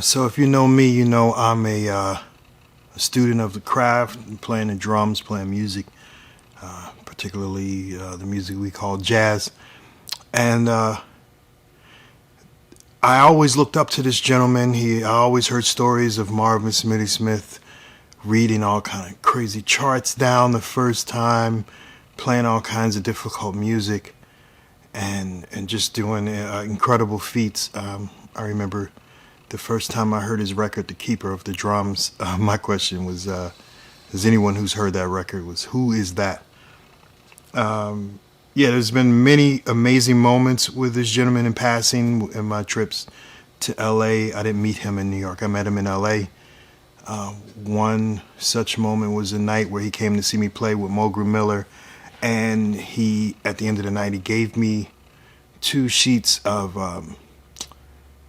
So if you know me, you know I'm a student of the craft, playing the drums, playing music, particularly the music we call jazz. And I always looked up to this gentleman. I always heard stories of Marvin Smitty Smith reading all kind of crazy charts down the first time, playing all kinds of difficult music, and just doing incredible feats. I remember the first time I heard his record, The Keeper of the Drums. My question was, has anyone who's heard that record, was who is that? Yeah, there's been many amazing moments with this gentleman in passing in my trips to LA. I didn't meet him in New York. I met him in LA. One such moment was a night where he came to see me play with Mulgrew Miller, and at the end of the night, he gave me 2 sheets of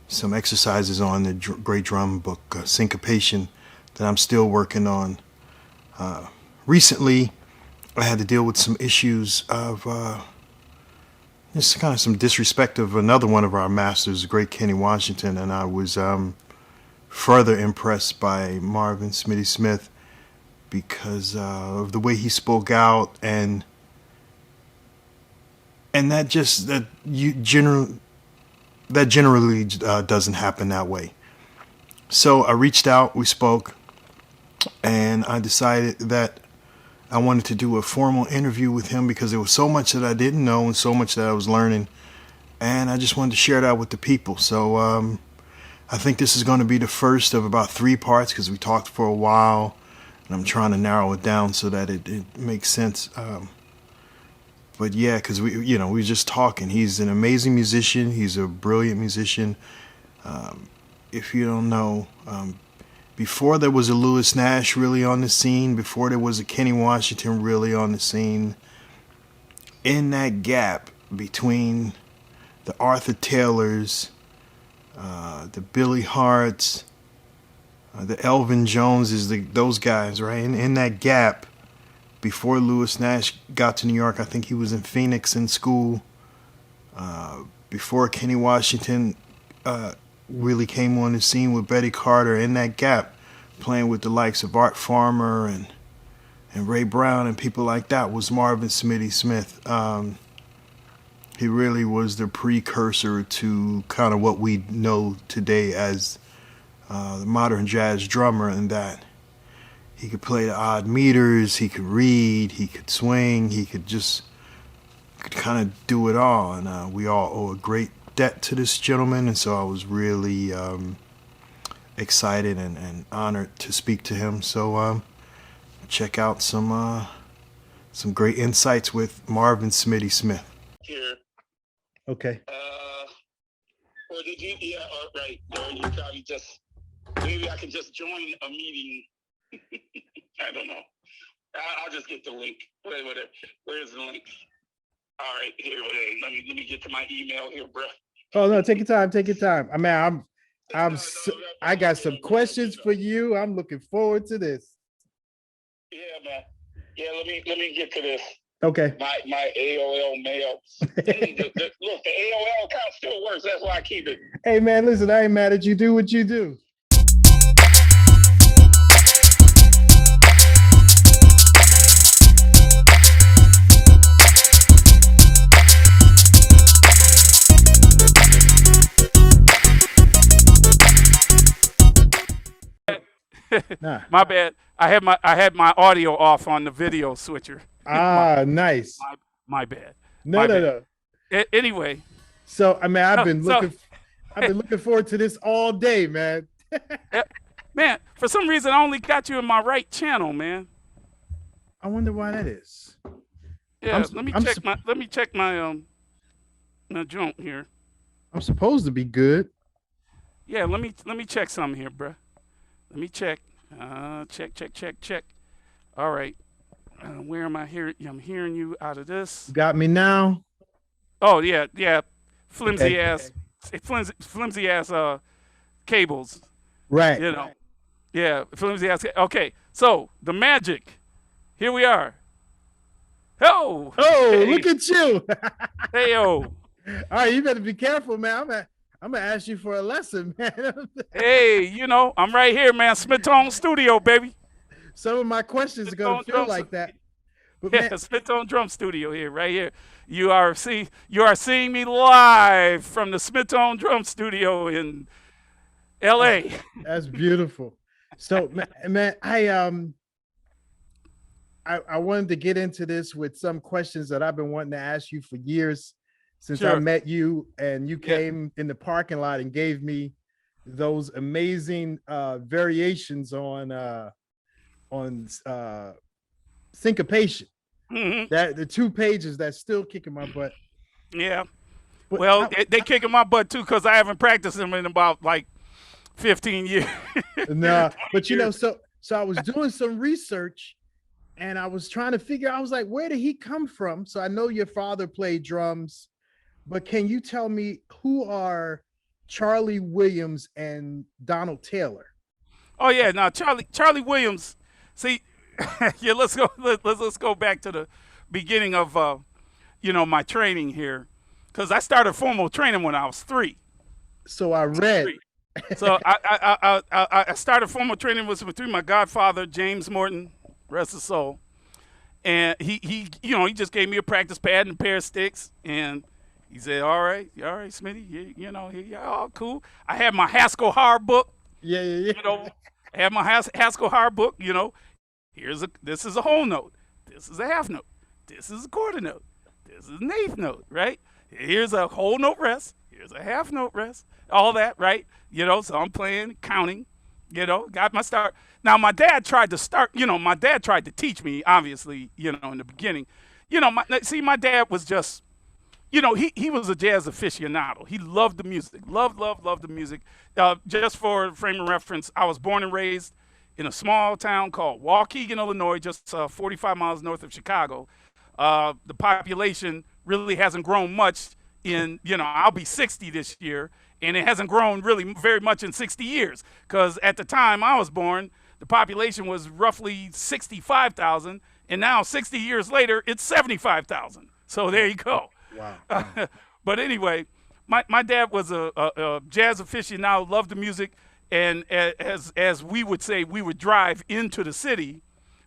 some exercises on the great drum book, Syncopation, that I'm still working on. Recently, I had to deal with some issues of just kind of some disrespect of another one of our masters, the great Kenny Washington, and I was further impressed by Marvin Smitty Smith because of the way he spoke out, and that generally doesn't happen that way. So I reached out, we spoke, and I decided that I wanted to do a formal interview with him because there was so much that I didn't know and so much that I was learning, and I just wanted to share that with the people. So I think this is going to be the first of about 3 parts because we talked for a while, and I'm trying to narrow it down so that it makes sense. But yeah, because we were just talking. He's an amazing musician. He's a brilliant musician. If you don't know, before there was a Lewis Nash really on the scene, before there was a Kenny Washington really on the scene, in that gap between the Arthur Taylors, the Billy Harts, the Elvin Joneses, those guys, right? In that gap, before Lewis Nash got to New York, I think he was in Phoenix in school. Before Kenny Washington really came on the scene with Betty Carter, in that gap, playing with the likes of Art Farmer and Ray Brown and people like that, was Marvin Smitty Smith. He really was the precursor to kind of what we know today as the modern jazz drummer, in that he could play the odd meters, he could read, he could swing, he could kind of do it all. And we all owe a great debt to this gentleman, and so I was really excited and honored to speak to him. So check out some great insights with Marvin Smitty Smith. Here. Okay. Or did you? Yeah, right. Or you probably just, maybe I can just join a meeting. I don't know. I'll just get the link. Where's the link? All right, here. Let me get to my email here, bro. Oh no, take your time. Take your time. I mean, I got some questions for you. I'm looking forward to this. Yeah, man. Yeah, let me get to this. Okay. My AOL mail. Hey, look, the AOL account still works. That's why I keep it. Hey man, listen, I ain't mad at you. Do what you do. Nah. My bad. I had my audio off on the video switcher. Nice. My bad. No. Anyway. So I mean, I've been looking forward to this all day, man. Man, for some reason I only got you in my right channel, man. I wonder why that is. Yeah, let me check my junk here. I'm supposed to be good. Yeah, let me check something here, bruh. Let me check. Check. All right. Where am I here? I'm hearing you out of this. Got me now? Oh yeah. Flimsy ass cables. Right. You know. Yeah, flimsy ass. Okay. So the magic. Here we are. Oh, hey. Look at you. Hey yo. All right, you better be careful, man. I'm gonna ask you for a lesson, man. Hey, you know, I'm right here, man. Smith-Tone Studio, baby. Some of my questions are gonna Smith-Tone feel Drum like that. But man, Yeah, Smith-Tone Drum Studio here, right here. You are seeing me live from the Smith-Tone Drum Studio in L.A. that's beautiful. So man, I wanted to get into this with some questions that I've been wanting to ask you for years since I Sure. met you, and you Yeah. came in the parking lot and gave me those amazing variations on syncopation. hmm That the 2 pages that's still kicking my butt. Yeah. But Well, they kicking my butt too because I haven't practiced them in about like 15 years. no, but you know, years. so I was doing some research and I was trying to figure. I was like, where did he come from? So I know your father played drums, but can you tell me who are Charlie Williams and Donald Taylor? Oh yeah, now Charlie Williams. See, yeah, let's go back to the beginning of my training here, because I started formal training when I was 3. So I read. 3. So I started formal training with through my godfather James Morton, rest his soul, and he he just gave me a practice pad and a pair of sticks, and he said, all right, Smitty, you're all cool. I had my Haskell Hard book, Yeah. you know, I had my Haskell Hard book, this is a whole note, this is a half note, this is a quarter note, this is an eighth note, right? Here's a whole note rest, here's a half note rest, all that, right? So I'm playing, counting, got my start. Now my dad tried to teach me, obviously, in the beginning. My dad was just, he was a jazz aficionado. He loved the music, loved the music. Just for frame of reference, I was born and raised in a small town called Waukegan, Illinois, just 45 miles north of Chicago. The population really hasn't grown much I'll be 60 this year, and it hasn't grown really very much in 60 years, because at the time I was born, the population was roughly 65,000, and now 60 years later, it's 75,000. So there you go. Wow. But anyway, my dad was a jazz aficionado, loved the music, and as we would say, we would drive into the city.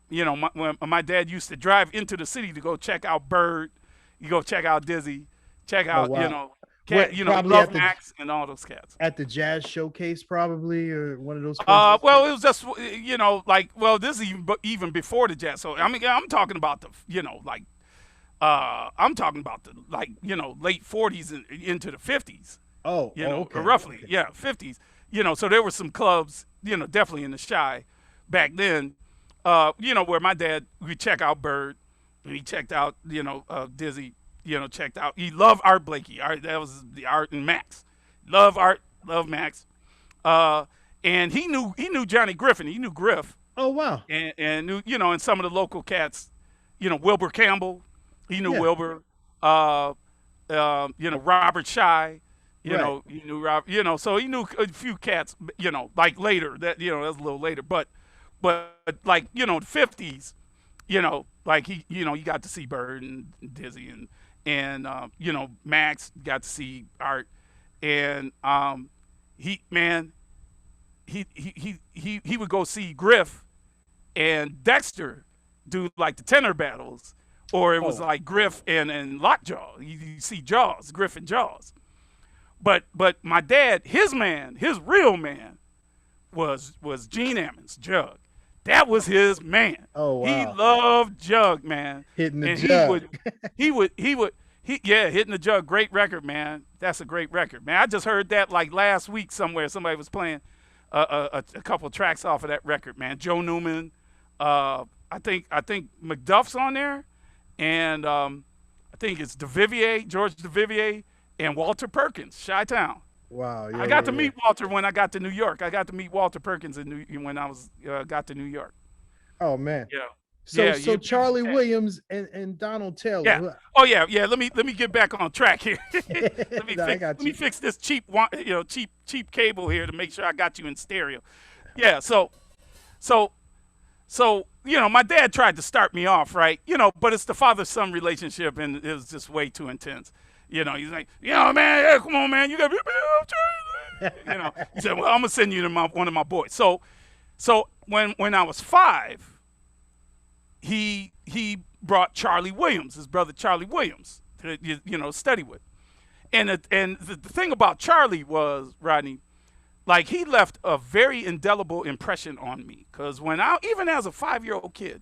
When my dad used to drive into the city to go check out Bird, you go check out Dizzy, check out, wow. Probably Love at the- Max and all those cats. At the jazz showcase, probably, or one of those places. Well, it was just, this is even before the jazz. So, I mean, I'm talking about I'm talking about the, late 40s and into the 50s. Okay. Roughly, Okay. yeah, 50s. So there were some clubs, definitely in the Shy back then, where my dad would check out Bird, and he checked out, Dizzy, checked out. He loved Art Blakey. That was the Art and Max. Love Art, love Max. And he knew Johnny Griffin. He knew Griff, Oh wow. and knew, and some of the local cats, Wilbur Campbell. He knew Yeah. Wilbur. Robert Shy. Right. He knew Rob. So he knew a few cats. Like later. That was a little later. But like the 50s. Like you got to see Bird and Dizzy and Max, got to see Art, and he would go see Griff and Dexter do like the tenor battles, or it was Oh. like Griff and Lockjaw. You see Jaws, Griff and Jaws. But my dad, his real man, was Gene Ammons, Jug. That was his man. Oh, wow. He loved Jug, man. Hitting the And jug. hitting the jug. Great record, man. That's a great record, man. I just heard that like last week somewhere. Somebody was playing a couple tracks off of that record, man. Joe Newman. I think McDuff's on there, and I think it's George DeVivier, and Walter Perkins, Chi-Town. Wow. Yeah, I got to yeah, meet Walter when I got to New York. I got to meet Walter Perkins when I was got to New York. yeah. Oh man. Yeah. So Yeah, so you- Charlie yeah. Williams and Donald Taylor. Yeah. Oh yeah. Let me get back on track here. No, I got Let me you. fix this cheap cable here to make sure I got you in stereo. Yeah. So my dad tried to start me off, right? But it's the father-son relationship, and it was just way too intense. You know, he's like, man, yeah, come on, man, you got to be, He said, well, I'm gonna send you to one of my boys. So when I was 5, he brought Charlie Williams, his brother Charlie Williams, to study with. And the thing about Charlie was, Rodney, like, he left a very indelible impression on me, because even as a 5-year-old kid,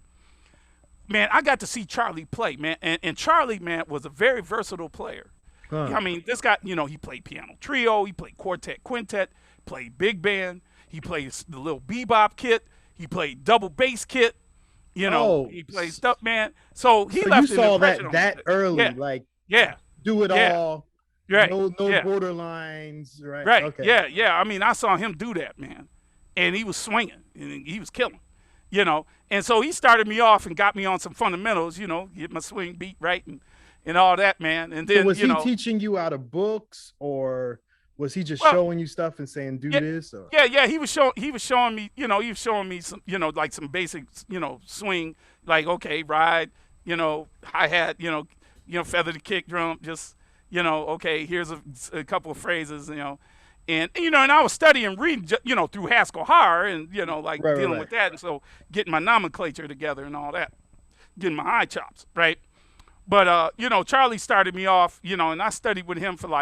man, I got to see Charlie play, man, and Charlie, man, was a very versatile player. I mean, this guy, he played piano trio, he played quartet, quintet, played big band, he played the little bebop kit, he played double bass kit, he played stuff, man. So he left. You saw that early, do it all. Right. No borderlines. Right. Right. Okay. Yeah. I mean, I saw him do that, man, and he was swinging and he was killing, And so he started me off and got me on some fundamentals, get my swing beat right and all that, man. And then, so was he teaching you out of books, or was he just showing you stuff and saying do this? Or? Yeah. He was showing me, some, like some basic, swing, like, okay, ride, hi-hat, feather the kick drum, just. Okay, here's a couple of phrases, and I was studying reading, through Haskell Har and, dealing with that. And so getting my nomenclature together and all that, getting my high chops, right? But, Charlie started me off, and I studied with him for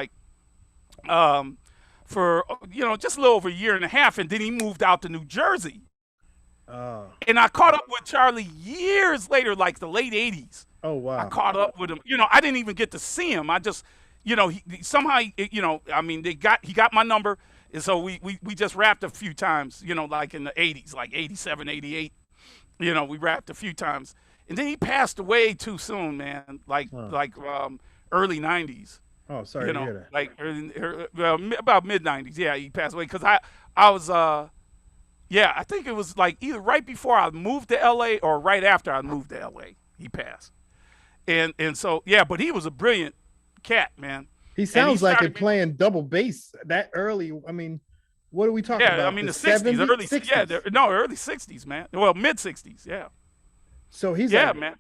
just a little over a year and a half. And then he moved out to New Jersey. And I caught up with Charlie years later, like the late 80s. Oh, wow. I caught up with him. I didn't even get to see him. I just, somehow, he got my number. And so we just rapped a few times, like in the 80s, like 87, 88. We rapped a few times. And then he passed away too soon, man, early 90s. Oh, sorry to hear that. Like about mid-90s. Yeah, he passed away because I was, I think it was like either right before I moved to L.A. or right after I moved to L.A. he passed. And so, but he was a brilliant cat, man. He sounds like it playing double bass that early. I mean, what are we talking about? Yeah, I mean, the 60s, early 60s. Early 60s, man. Well, mid 60s, yeah. So he's man.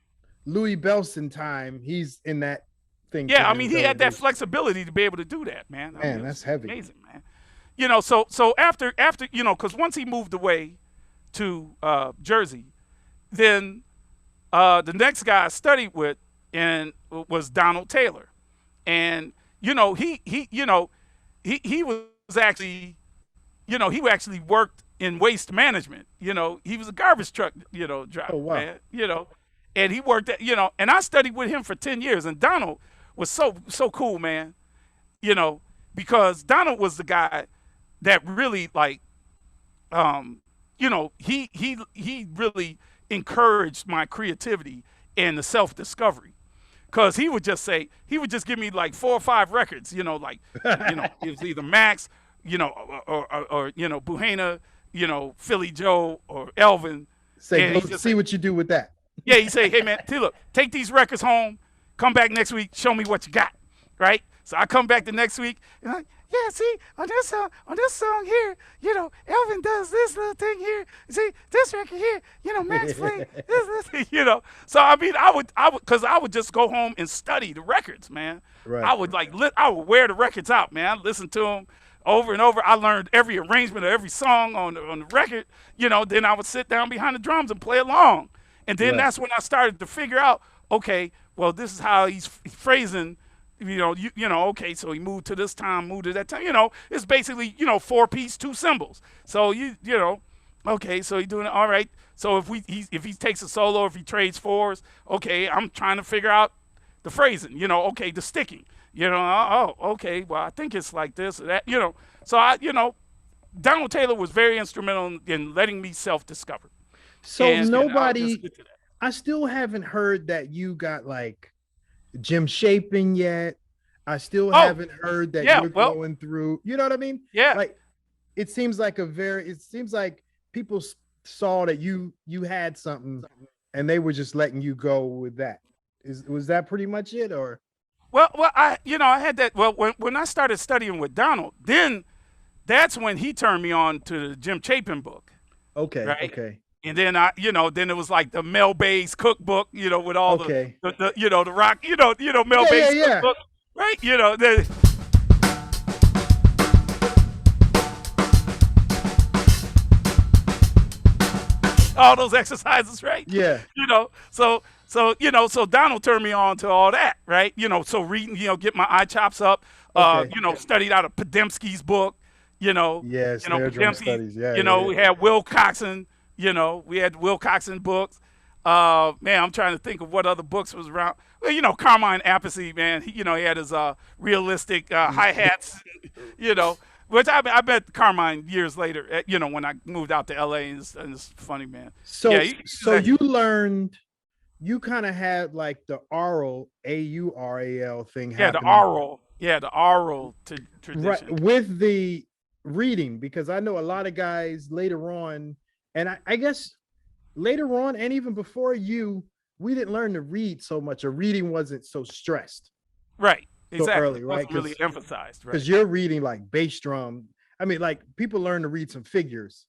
Louis Bellson time. He's in that thing. Yeah, I mean, he had that flexibility to be able to do that, man. Man, that's heavy. Amazing, man. So after, because once he moved away to Jersey, then the next guy I studied with and was Donald Taylor, and he was actually, he actually worked in waste management. He was a garbage truck, driver, oh, wow. man. And he worked at, and I studied with him for 10 years, and Donald was so cool, man. Because Donald was the guy that really he really encouraged my creativity and the self-discovery. Because he would just give me like 4 or 5 records, it was either Max, or Buhena, Philly Joe or Elvin. Say, see what you do with that. Yeah, he say, hey man, look, take these records home, come back next week, show me what you got, right? So I come back the next week, and see, on this song here, Elvin does this little thing here. See, this record here, Max played this, So I mean, I would just go home and study the records, man. Right. I would I would wear the records out, man. I listen to them over and over. I learned every arrangement of every song on the record. Then I would sit down behind the drums and play along, and then that's when I started to figure out, okay, well, this is how he's phrasing. Okay, so he moved to this time, moved to that time. It's basically, 4-piece, 2 cymbals. So okay, so he's doing it. All right. So if he takes a solo, if he trades 4s, okay, I'm trying to figure out the phrasing. Okay, the sticking. Okay, well, I think it's like this or that. So Donald Taylor was very instrumental in letting me self-discover. So I still haven't heard that you got like Jim Shaping yet. I still haven't heard that you're going through, you know what I mean? Yeah. Like it seems like people saw that you had something and they were just letting you go with that. Was that pretty much it, or? Well, I had that. Well, when I started studying with Donald, then that's when he turned me on to the Jim Chapin book. Okay. Right? Okay. And then then it was like the Mel Bay's cookbook, with all the rock, Mel Bay's cookbook. right? All those exercises, right? Yeah. So Donald turned me on to all that, right? So reading, get my eye chops up. Okay. Studied out of Podemski's book. Yeah, snare drum Podemski. studies. Yeah. We had Will Coxon. We had Will Coxon books. Man, I'm trying to think of what other books was around. Well, Carmine Appice, man. He had his realistic hi hats. Which I met Carmine years later. When I moved out to LA, and it's funny, man. So, Yeah, you learned, you kind of had like the aural AURAL thing happening. The oral tradition. Right, with the reading, because I know a lot of guys later on, and I guess later on, and even before you, we didn't learn to read so much, or reading wasn't so stressed. Right. Exactly. So early, right? Wasn't really emphasized, right? Because you're reading like bass drum. I mean, like people learn to read some figures,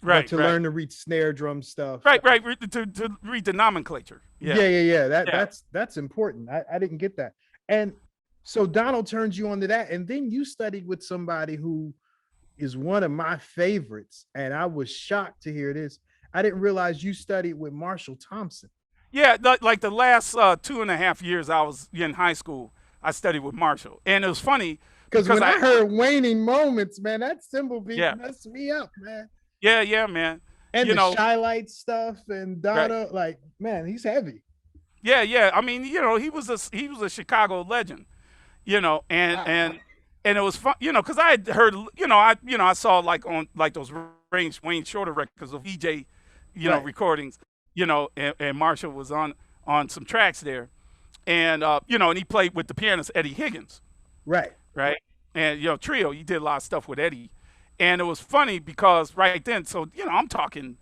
right? But to learn to read snare drum stuff, right? To read the nomenclature. Yeah. That's important. I didn't get that, and so Donald turns you on to that, and then you studied with somebody who is one of my favorites, and I was shocked to hear this. I didn't realize you studied with Marshall Thompson. Yeah, like the last 2.5 years I was in high school, I studied with Marshall, and it was funny because when I heard Waning Moments, man, that cymbal beat messed me up, man. Yeah, man. And the Shy Light stuff and Donna, right. Like, man, he's heavy. Yeah. I mean, he was a Chicago legend, and it was fun, because I had heard, I saw like on like those Wayne Shorter records of EJ, recordings, and Marshall was on some tracks there. And, and he played with the pianist Eddie Higgins. Right. And, Trio, he did a lot of stuff with Eddie. And it was funny because right then, so, I'm talking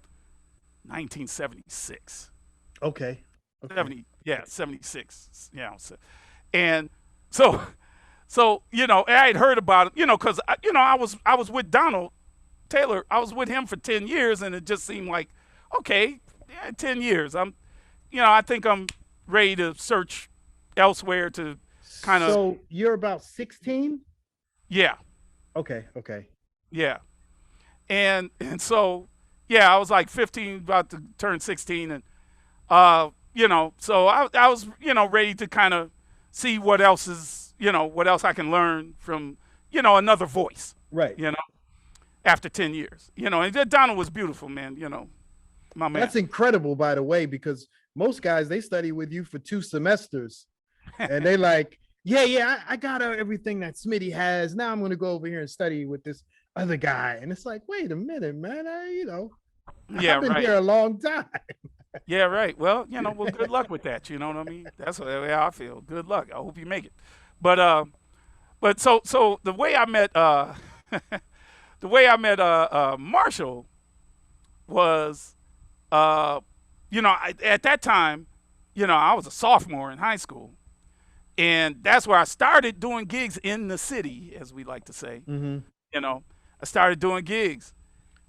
1976. Okay. 76. And so, I had heard about it, because, I was with Donald Taylor. I was with him for 10 years, and it just seemed like, okay, 10 years. I think I'm ready to search elsewhere to kind of. So you're about 16? Yeah. Okay. Yeah. And so, I was like 15, about to turn 16. And, so I was, ready to kind of see what else I can learn from, another voice. Right. After 10 years, and Donald was beautiful, man, my man. That's incredible, by the way, because most guys, they study with you for 2 semesters and they like, I got everything that Smitty has. Now I'm going to go over here and study with this other guy. And it's like, wait a minute, man. I've been here a long time. Yeah, right. Well, good luck with that. You know what I mean? That's the way I feel. Good luck. I hope you make it. But so the way I met, Marshall was, at that time, I was a sophomore in high school. And that's where I started doing gigs in the city, as we like to say. Mm-hmm. I started doing gigs.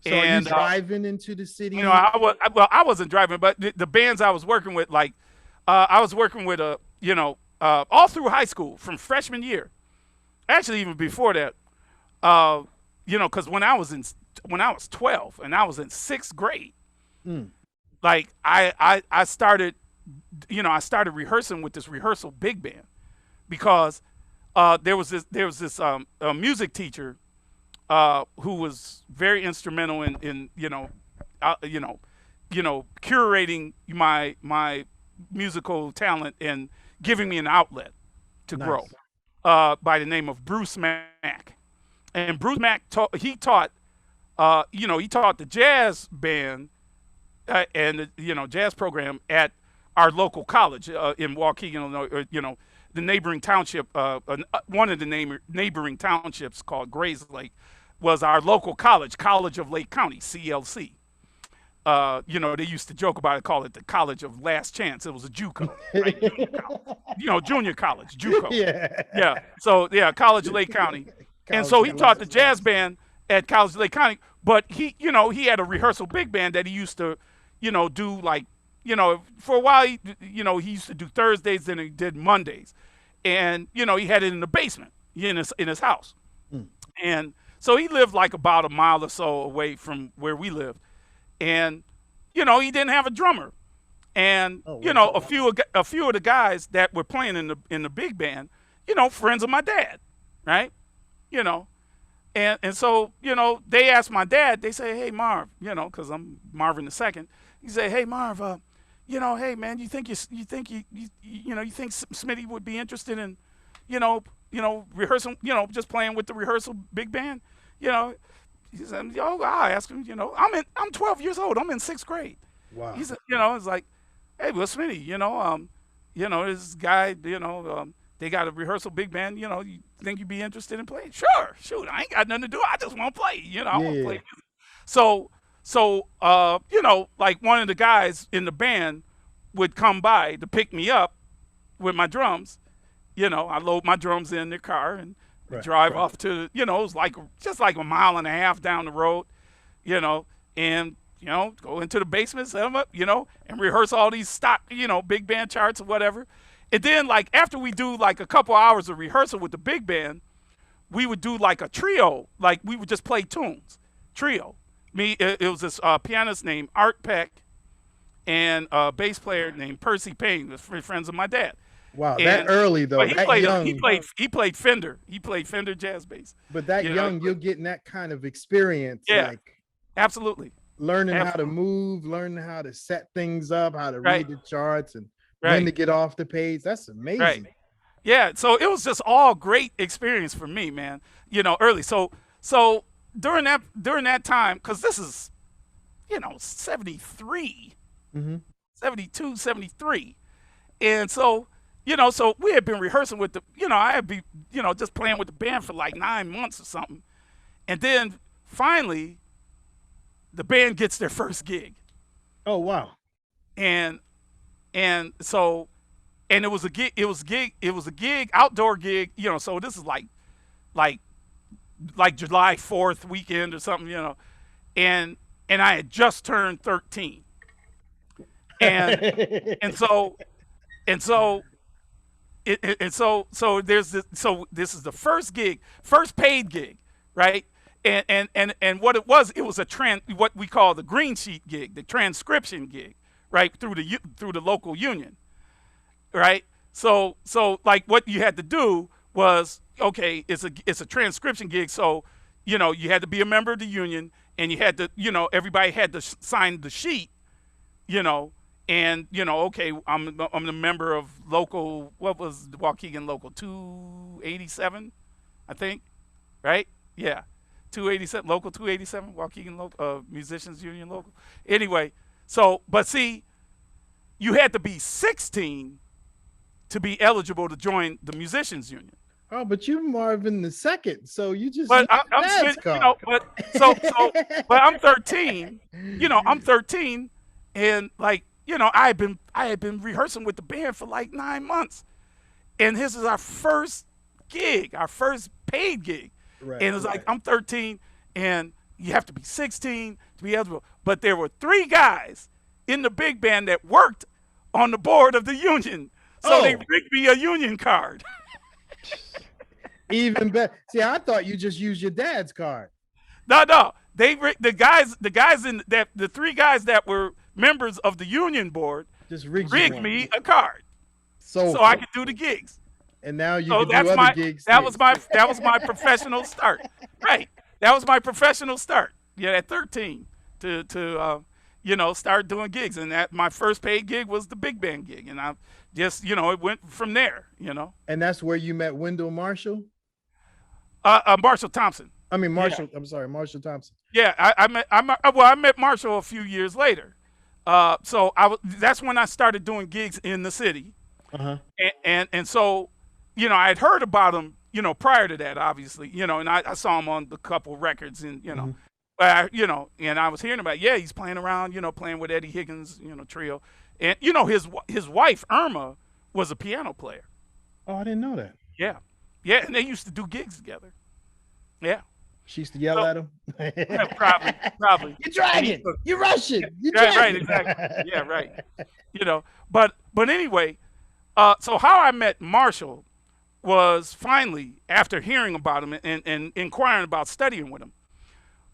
So are you driving into the city? I wasn't driving, but the bands I was working with, like, I was working with all through high school from freshman year. Actually, even before that, because when I was 12 and I was in 6th grade, like I started rehearsing with this rehearsal big band because there was this music teacher who was very instrumental in curating my musical talent and giving me an outlet to grow, by the name of Bruce Mack. And Bruce Mack taught the jazz band and the jazz program at our local college in Waukegan, Illinois, the neighboring township, one of the neighboring townships called Grays Lake was our local college, College of Lake County, CLC. They used to joke about it, call it the College of Last Chance. It was a JUCO, right? Junior college, JUCO. Yeah. So, College of Lake County. And so he taught the jazz band at College of Lake County, but he had a rehearsal big band that he used to, do like, for a while, he used to do Thursdays, then he did Mondays. and he had it in the basement in his house, Mm. and so he lived like about a mile or so away from where we lived, and he didn't have a drummer, and Oh, a few of the guys that were playing in the big band, friends of my dad, right? And so, they asked my dad, they say, hey, Marv, because I'm Marvin the second. He said, hey, Marv, hey, man, you think Smitty would be interested in, rehearsal, just playing with the rehearsal big band? He said, I'll ask him, I'm 12 years old. I'm in 6th grade. Wow. He said, it's like, hey, well, Smitty, this guy, they got a rehearsal big band, you think you'd be interested in playing? Sure, shoot, I ain't got nothing to do. I just want to play, I want to play. So, like one of the guys in the band would come by to pick me up with my drums. I load my drums in their car and drive off to, it was just like a mile and a half down the road, and, go into the basement, set them up, and rehearse all these stock, big band charts or whatever. And then, like, after we do, like, a couple hours of rehearsal with the big band, we would do, like, a trio. Like, we would just play tunes. Trio. It was this pianist named Art Peck and a bass player named Percy Payne, was friends of my dad. Wow, And, that early, though, he that played, young. He played Fender. He played Fender jazz bass. But that young, you're getting that kind of experience. Yeah, like absolutely. learning how to Absolutely. move, learning how to set things up, how to Right. read the charts, and Right. when to get off the page. That's amazing. Right. Yeah, so it was just all great experience for me, man. Early. So during that time, because this is, 73, Mhm. 72, 73. And so, so we had been rehearsing with I had been, just playing with the band for like 9 months or something. And then finally, the band gets their first gig. Oh, wow. And so, and it was a gig, outdoor gig, so this is like July 4th weekend or something, and I had just turned 13. And so there's this, so this is the first paid gig, right? And what it was what we call the green sheet gig, the transcription gig, right? Through the local union, right? So like what you had to do was, okay, it's a transcription gig, so you had to be a member of the union, and you had to, everybody had to sign the sheet, and okay, I'm the member of local, what was the Waukegan local, 287, I think, right? Yeah, 287, local 287, Waukegan local, musicians union local. Anyway, so but see, you had to be 16 to be eligible to join the musicians union. Oh, but you Marvin the second, so you just. But used I'm dad's saying, card. but I'm 13. I'm 13, and like I had been rehearsing with the band for like 9 months, and this is our first gig, our first paid gig, Right, and it's like right. I'm 13, and you have to be 16 to be eligible. But there were 3 guys in the big band that worked on the board of the union, so they Oh. rigged me a union card. Even better. See, I thought you just used your dad's card. No. The guys, 3 guys that were members of the union board Just rigged me a card so I could do the gigs. And now you So can do that's other gigs. that too. was my professional start. Right. That was my professional start. Yeah, at 13 to start doing gigs, and that my first paid gig was the big band gig, and I just it went from there. And that's where you met Wendell Marshall. Marshall Thompson. I mean Marshall. I'm sorry, Marshall Thompson. Yeah, I met Marshall a few years later. So that's when I started doing gigs in the city. Uh-huh. And so, I had heard about him, prior to that, obviously, and I saw him on the couple records, and and I was hearing about, he's playing around, playing with Eddie Higgins, trio, and his wife Irma was a piano player. Oh, I didn't know that. Yeah, and they used to do gigs together. Yeah. She used to yell at him. Yeah, probably. You're dragging. You're rushing. You're Right, dragging. exactly. Yeah, right. But anyway, so how I met Marshall was finally, after hearing about him and inquiring about studying with him,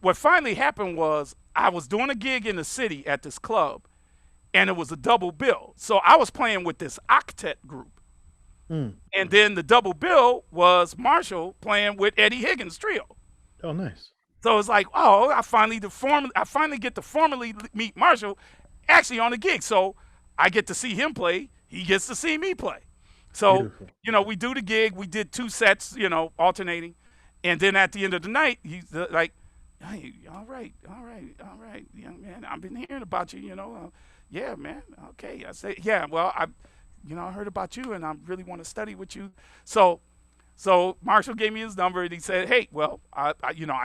what finally happened was I was doing a gig in the city at this club, and it was a double bill. So I was playing with this octet group. And then the double bill was Marshall playing with Eddie Higgins Trio. Oh, nice. So it's like, oh, I finally get to formally meet Marshall actually on the gig. So I get to see him play. He gets to see me play. So, Beautiful. we do the gig. We did 2 sets, alternating. And then at the end of the night, he's like, hey, all right, young man. I've been hearing about you, yeah, man. Okay. I say, yeah, well, I heard about you and I really want to study with you. So Marshall gave me his number and he said, hey, well, I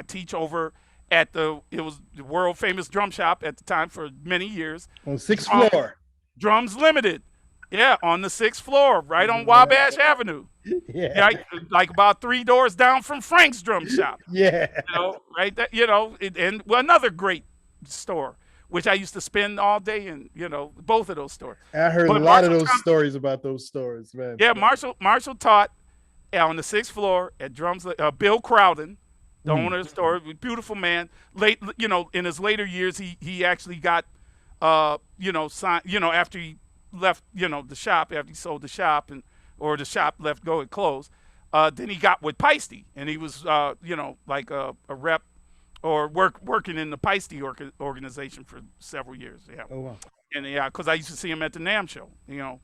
teach over at it was the world famous drum shop at the time for many years. On 6th floor. Drums Limited. Yeah, on the 6th floor, right on Wabash Avenue. Yeah. Like about 3 doors down from Frank's drum shop. Yeah. Right there, and another great store, which I used to spend all day in, both of those stores. I heard a lot of those stories about those stores, man. Yeah, Marshall taught on the 6th floor at Drums. Bill Crowden, the owner of the store, beautiful man. In his later years, he actually got, signed, after he left, the shop, after he sold the shop or the shop left go and closed. Then he got with Peisty, and he was, like a rep or working in the Peisty organization for several years. Yeah. Oh, wow. And because I used to see him at the NAMM show, in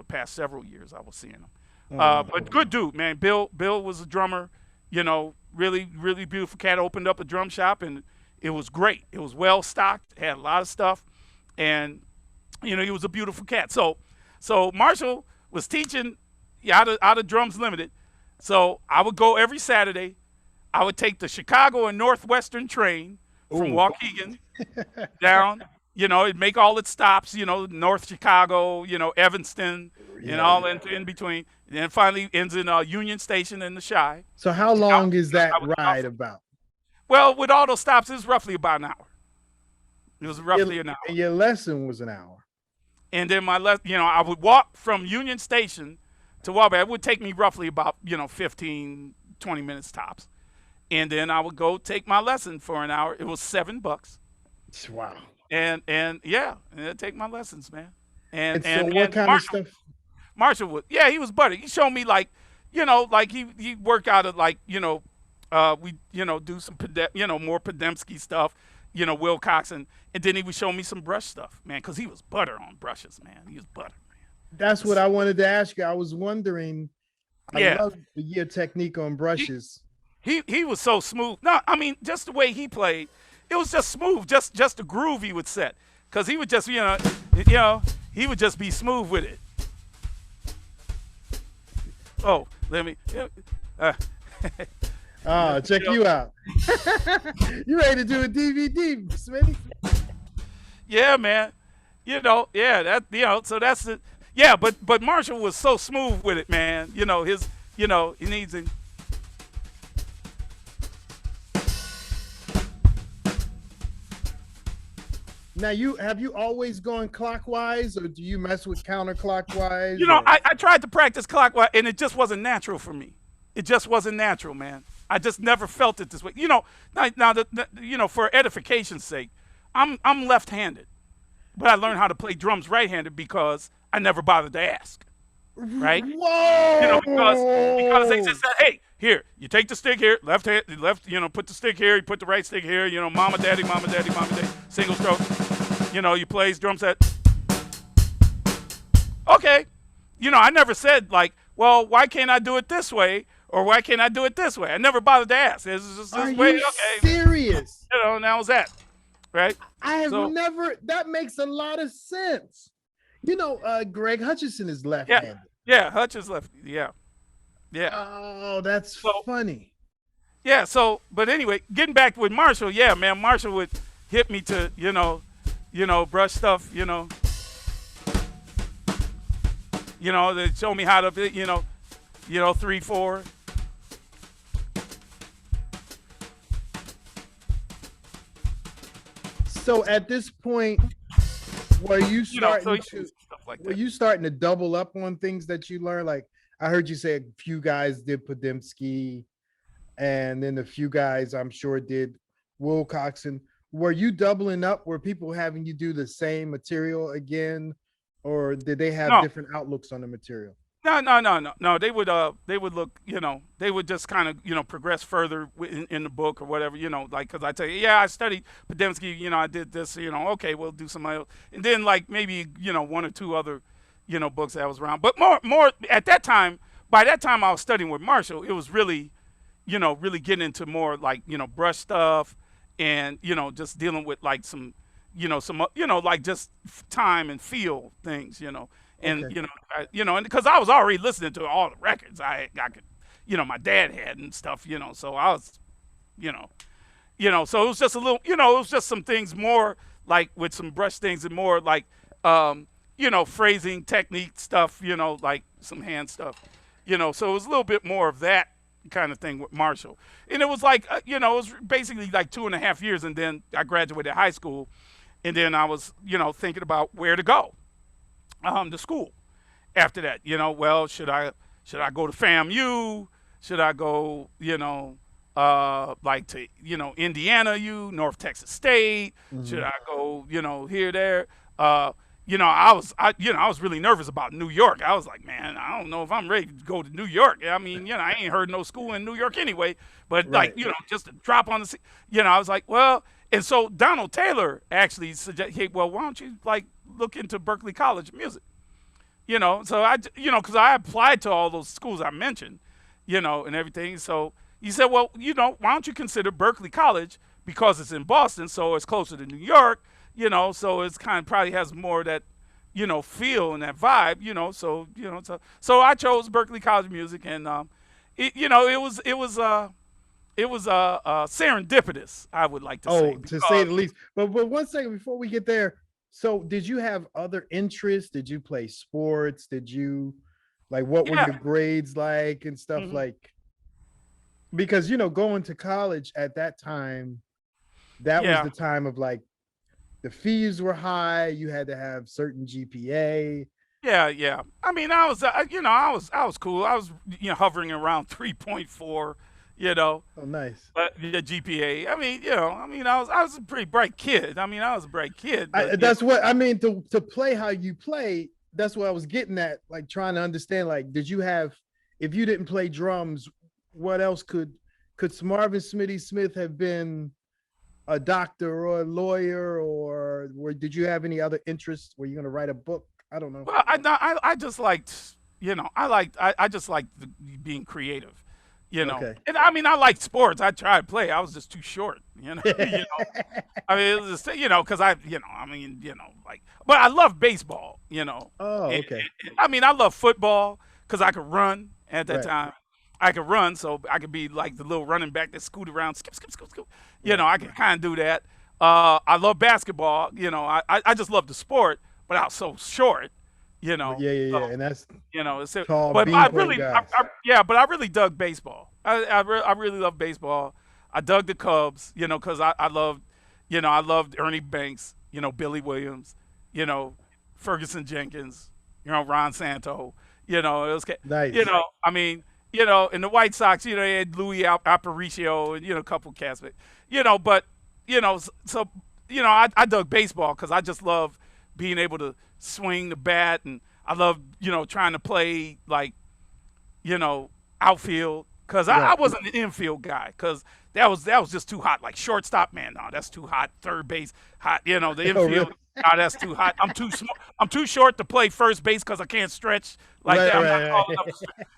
past several years I was seeing him. But good dude, man. Bill was a drummer, really, really beautiful cat. Opened up a drum shop and it was great. It was well stocked, had a lot of stuff, and he was a beautiful cat. So Marshall was teaching out of Drums Limited. So I would go every Saturday. I would take the Chicago and Northwestern train from Waukegan down. It'd make all its stops, North Chicago, Evanston, and all in between. And then finally ends in Union Station in the Chi. So how long is that ride about? Well, with all those stops, it was roughly about an hour. It was roughly an hour. And your lesson was an hour. And then I would walk from Union Station to Wabash. It would take me roughly about, 15, 20 minutes tops. And then I would go take my lesson for an hour. It was $7. Wow. And I'd take my lessons, man. And so what kind of stuff? Marshall would, he was buddy. He showed me like he worked out of we do some more Podemsky stuff, Wilcox, and then he would show me some brush stuff, man, because he was butter on brushes, man. He was butter, man. That's what I wanted to ask you. I was wondering. I love your technique on brushes. He was so smooth. No, I mean just the way he played, it was just smooth. Just the groove he would set, because he would just he would just be smooth with it. Oh, let me. Check you out. You ready to do a DVD, Smitty? Yeah, man. So that's it. Yeah, but Marshall was so smooth with it, man. He needs it. Now, have you always gone clockwise, or do you mess with counterclockwise? I tried to practice clockwise, and it just wasn't natural for me. It just wasn't natural, man. I just never felt it this way. Now, for edification's sake, I'm left-handed, but I learned how to play drums right-handed because I never bothered to ask. Right? Whoa! Because they just said, hey, here, you take the stick here, left, put the stick here, you put the right stick here, mama, daddy, single stroke. You plays drum set. Okay. I never said like, well, why can't I do it this way? Or why can't I do it this way? I never bothered to ask. It's just this way. You okay. Serious? And that was that. Right? I have never, that makes a lot of sense. Greg Hutchison is left-handed. Yeah, Hutch is left. Yeah. Oh, that's funny. Yeah, but anyway, getting back with Marshall, yeah, man, Marshall would hit me to, brush stuff, they show me how to, 3/4. So at this point, were you starting to double up on things that you learned? Like, I heard you say a few guys did Podemski, and then a few guys I'm sure did Wilcoxon. Were you doubling up? Were people having you do the same material again, or did they have No, different outlooks on the material? no. They would look, they would just kind of, progress further in the book or whatever, like, because I tell you, yeah, I studied Podemski, I did this, okay, we'll do some else. And then, like, maybe, one or two other, books that was around. But more at that time, by that time I was studying with Marshall, it was really, really getting into more like, brush stuff and, just dealing with like some, like just time and feel things, and Okay. and because I was already listening to all the records I could, my dad had and stuff, so I was, you know, so it was just a little, it was just some things more like with some brush things and more like, phrasing technique stuff, like some hand stuff, so it was a little bit more of that kind of thing with Marshall, and it was like, it was basically like 2.5 years, and then I graduated high school, and then I was, thinking about where to go, to school after that. Well, should I go to FAMU? Should I go, like to, Indiana U, North Texas State? Should Mhm. I go, here, there? I was really nervous about New York. I was like, man, I don't know if I'm ready to go to New York. I mean, I ain't heard no school in New York anyway. But like, Right. just to drop on the, I was like, well, and so Donald Taylor actually suggested, hey, well, why don't you like look into Berklee College of Music? So because I applied to all those schools I mentioned, and everything. So he said, well, why don't you consider Berklee College because it's in Boston, so it's closer to New York, so it's kind of probably has more of that, feel and that vibe, so I chose Berklee College of Music, and it was serendipitous, I would like to say, Oh, to say because the least. But 1 second before we get there. So did you have other interests? Did you play sports? Did you like what were yeah, your grades like and stuff mhm, like because going to college at that time, that was yeah. the time of like the fees were high, you had to have certain GPA. Yeah, yeah. I mean, I was cool. I was, hovering around 3.4, you know, Oh, nice. but the GPA. I was a pretty bright kid. I was a bright kid, I, but that's what I mean to play how you play. That's what I was getting at, like trying to understand. Like, did you have, if you didn't play drums, what else could Marvin Smitty Smith have been a doctor or a lawyer, or did you have any other interests? Were you going to write a book? I don't know. well, I just liked, I just liked being creative, Okay. and I liked sports. I tried to play. I was just too short, it was just, because like, but I love baseball, Oh, And, okay. I love football because I could run at that Right. time. I could run, so I could be like the little running back that scoot around, skip, skip, skip, skip. Right. I can kind of do that. I love basketball. I just love the sport, but I was so short, Yeah, yeah, So, yeah. And that's tall but I beanpole really, guys. yeah, but I really dug baseball. I really love baseball. I dug the Cubs, because I loved, I loved Ernie Banks, Billy Williams, you know, Ferguson Jenkins, Ron Santo, it was, Nice. and the White Sox, they had Louis Aparicio and, a couple cats, but, but, so, I dug baseball because I just love being able to swing the bat, and I love, trying to play like, outfield, because I Right. wasn't an infield guy because that was just too hot. Like shortstop, man, no, that's too hot. Third base, hot. The Oh, infield, really? no, that's too hot. I'm too small. I'm too short to play first base because I can't stretch like Right, that. I'm not right, tall right.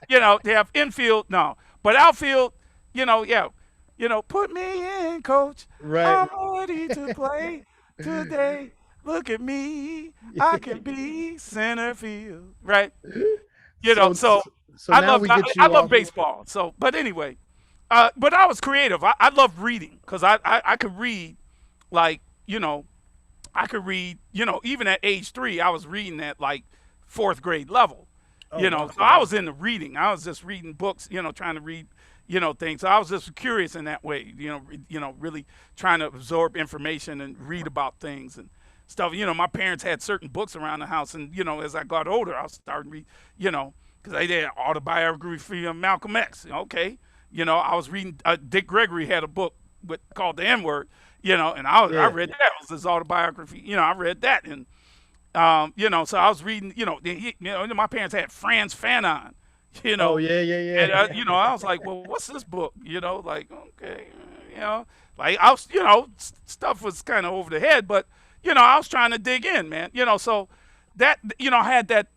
enough to they have infield, no, but outfield, yeah, put me in, coach. Right. I'm ready to play today. Look at me, I can be center field, right? So So so I now love we I, get I you love off. baseball. So, but anyway, but I was creative. I loved reading because I could read, like, I could read, even at age 3, I was reading at like fourth grade level, Oh, wow. so I was into reading. I was just reading books, trying to read, things. So I was just curious in that way, really trying to absorb information and read about things and stuff. My parents had certain books around the house, and as I got older, I was starting to read, because I did autobiography of Malcolm X. Okay, I was reading. Dick Gregory had a book called The N Word. And I Yeah. read that. It was his autobiography. I read that, and so I was reading. My parents had Franz Fanon. Oh yeah, yeah, yeah. And I was like, well, what's this book? Like, okay, like I was, stuff was kind of over the head, but I was trying to dig in, man. So that I had that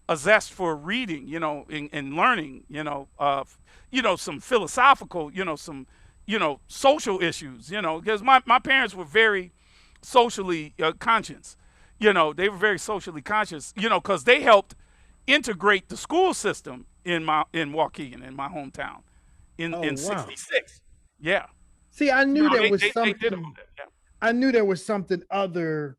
a zest for reading, and learning, some philosophical, some social issues, because my parents were very socially conscious. They were very socially conscious, because they helped integrate the school system in Waukegan, in my hometown, in Oh, wow. '66. Yeah. See, I knew there They, was they, they did something. all that. Yeah. I knew there was something other.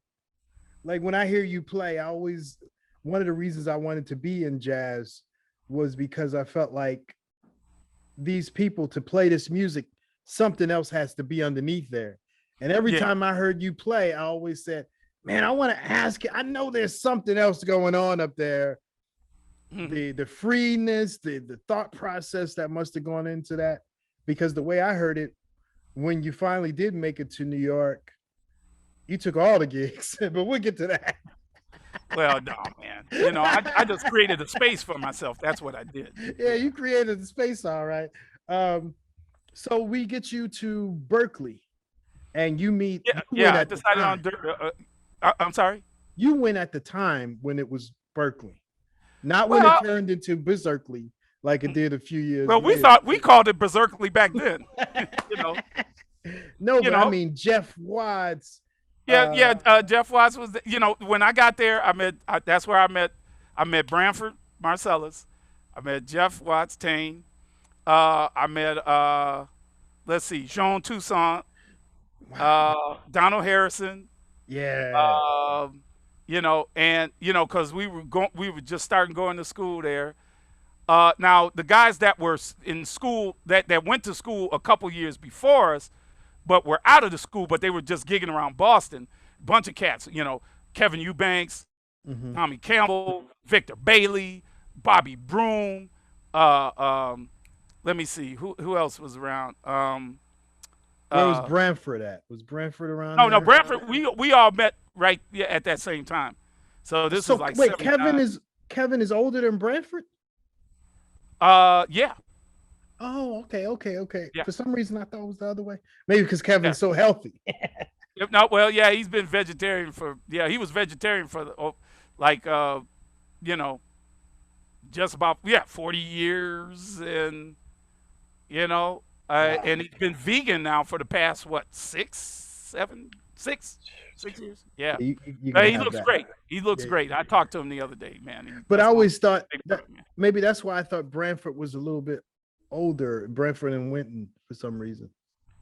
Like when I hear you play, one of the reasons I wanted to be in jazz was because I felt like these people to play this music, something else has to be underneath there. And every Yeah. time I heard you play, I always said, man, I want to ask you. I know there's something else going on up there. Mhm. The freeness, the thought process that must have gone into that. Because the way I heard it, when you finally did make it to New York, you took all the gigs, but we'll get to that. Well, no, man. I just created a space for myself. That's what I did. Yeah, you created the space, all right. So we get you to Berklee, and you meet. Yeah, you yeah. went I at the decided on. time. I'm sorry. You went at the time when it was Berklee, not when Well, it turned into Berserkly like it did a few years. well, we later. thought we called it Berserkly back then. you know. No, You but I know? mean Jeff Watts. Yeah. Jeff Watts was. When I got there, that's where I met. I met Branford Marsalis. I met Jeff Watts Tain. I met. Let's see, Jean Toussaint. Donald Harrison. Yeah. Because we were just starting going to school there. Now the guys that were in school that went to school a couple years before us, but were out of the school, but they were just gigging around Boston. Bunch of cats, Kevin Eubanks, Mhm. Tommy Campbell, Victor Bailey, Bobby Broom. Let me see who else was around. Where was Branford at? Was Branford around? No, there? Branford. We all met right at that same time. So this So is like wait, 79. Kevin is older than Branford? Yeah. Oh, okay. Yeah. For some reason, I thought it was the other way. Maybe because Kevin's so healthy. If not, well, yeah, he's been vegetarian he was vegetarian for just about 40 years, and and he's been vegan now for the past 6 years. Yeah. You But can he have looks that. great. He looks Yeah. great. I talked to him the other day, man. But I always thought big that brother, man. maybe that's why I thought Branford was a little bit older, Branford and Winton, for some reason.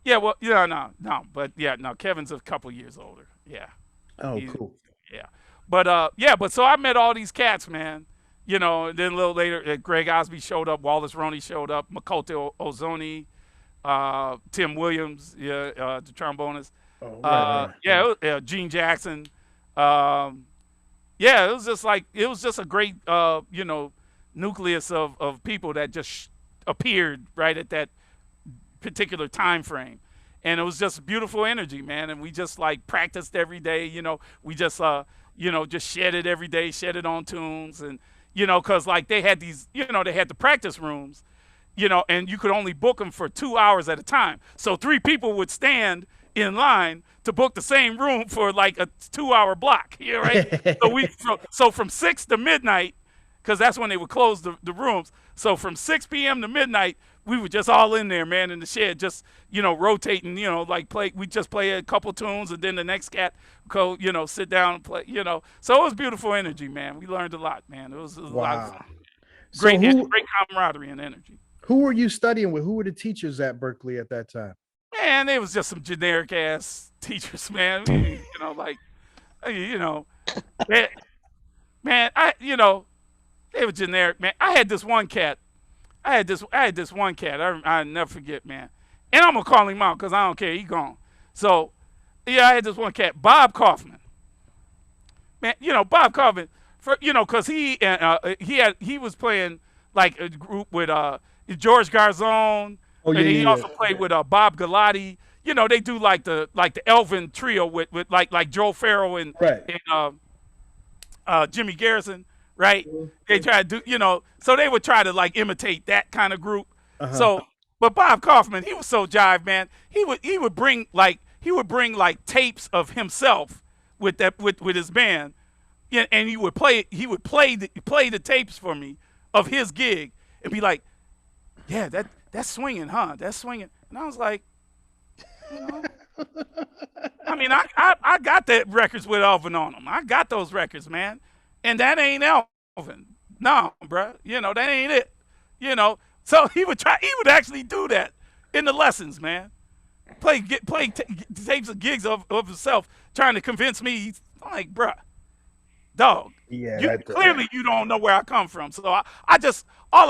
Yeah, well, no, but no, Kevin's a couple years older. Yeah. Oh, He's- cool. Yeah. But so I met all these cats, man. And then a little later, Greg Osby showed up, Wallace Roney showed up, Makoto Ozoni, Tim Williams, the trombonist. Oh, right. Gene Jackson. It was just a great, nucleus of people that just appeared right at that particular time frame. And it was just beautiful energy, man. And we just like practiced every day, we just, just shed it every day, shed it on tunes. And, cause like they had these, they had the practice rooms, and you could only book them for 2 hours at a time. So 3 people would stand in line to book the same room for like a 2-hour block. Right? So from 6 to midnight, because that's when they would close the rooms. So from 6 p.m. to midnight, we were just all in there, man, in the shed, just rotating, we just play a couple tunes, and then the next cat go, sit down and play, So it was beautiful energy, man. We learned a lot, man. It was a lot of Wow. fun. So Great camaraderie and energy. who were you studying with? Who were the teachers at Berklee at that time? Man, they was just some generic ass teachers, man. Man, they were generic, man. I had this one cat. I had this one cat. I never forget, man. And I'm gonna call him out because I don't care. He gone. So, I had this one cat, Bob Coffman. Man, Bob Coffman. because he was playing like a group with George Garzone. Oh, yeah, And he yeah, also yeah. played with Bob Galati. They do like the Elvin trio with like Joe Farrell and Right. Jimmy Garrison, right? They try to do, so they would try to like imitate that kind of group. So, but Bob Coffman, he was so jive, man. He would bring like tapes of himself with his band, yeah, and he would play the tapes for me of his gig and be like, yeah, that's swinging, huh? That's swinging, and I was like, I mean, I got that records with Elvin on them. I got those records, man. And that ain't Elvin. No, bruh. That ain't it. So he would actually do that in the lessons, man. Play tapes of gigs of himself, trying to convince me. He's like, bruh, dog. Yeah. Clearly you don't know where I come from. So all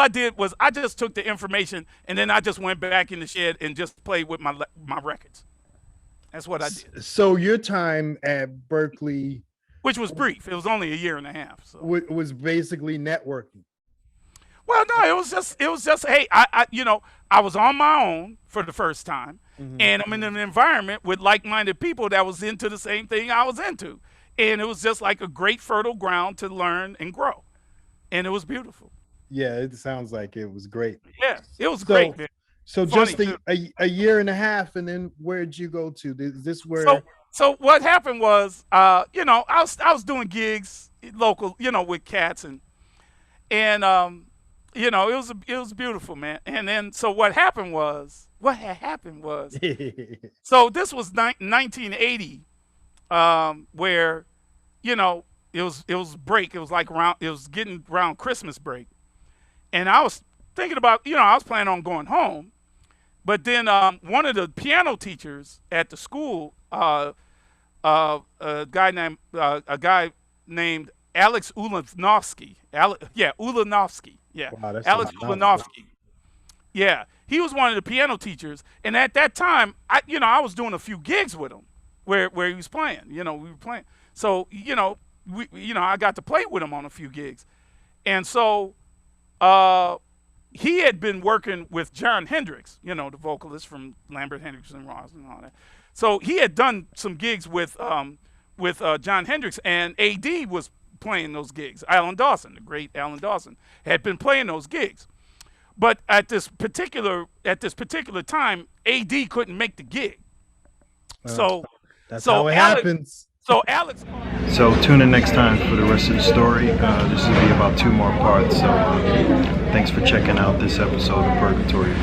I did was I just took the information and then I just went back in the shed and just played with my records. That's what I did. So your time at Berklee, which was brief. It was only a year and a half. So was basically networking. Well, no, it was just hey, I was on my own for the first time, and I'm in an environment with like-minded people that was into the same thing I was into, and it was just like a great fertile ground to learn and grow, and it was beautiful. Yeah, it sounds like it was great. Yeah, it was great, man. So Funny, just a year and a half, and then where'd you go to? Is this where? So what happened was, I was doing gigs local, with cats and it was beautiful, man. And then so what had happened was, so this was 1980, where, it was break. It was like it was getting around Christmas break, and I was thinking about, I was planning on going home, but then one of the piano teachers at the school, a guy named Alex Ulanovsky. Ulanovsky. Yeah, wow, Alex Ulanovsky. Yeah, he was one of the piano teachers, and at that time, I was doing a few gigs with him, where he was playing. We were playing. So I got to play with him on a few gigs, and so he had been working with Jon Hendricks, the vocalist from Lambert, Hendricks, and Ross and all that. So he had done some gigs with Jon Hendricks, and AD was playing those gigs. Alan Dawson, the great Alan Dawson, had been playing those gigs. But at this particular time, AD couldn't make the gig. So how it happens. So Alex. So tune in next time for the rest of the story. This will be about 2 more parts. So thanks for checking out this episode of Purgatory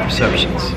Perceptions.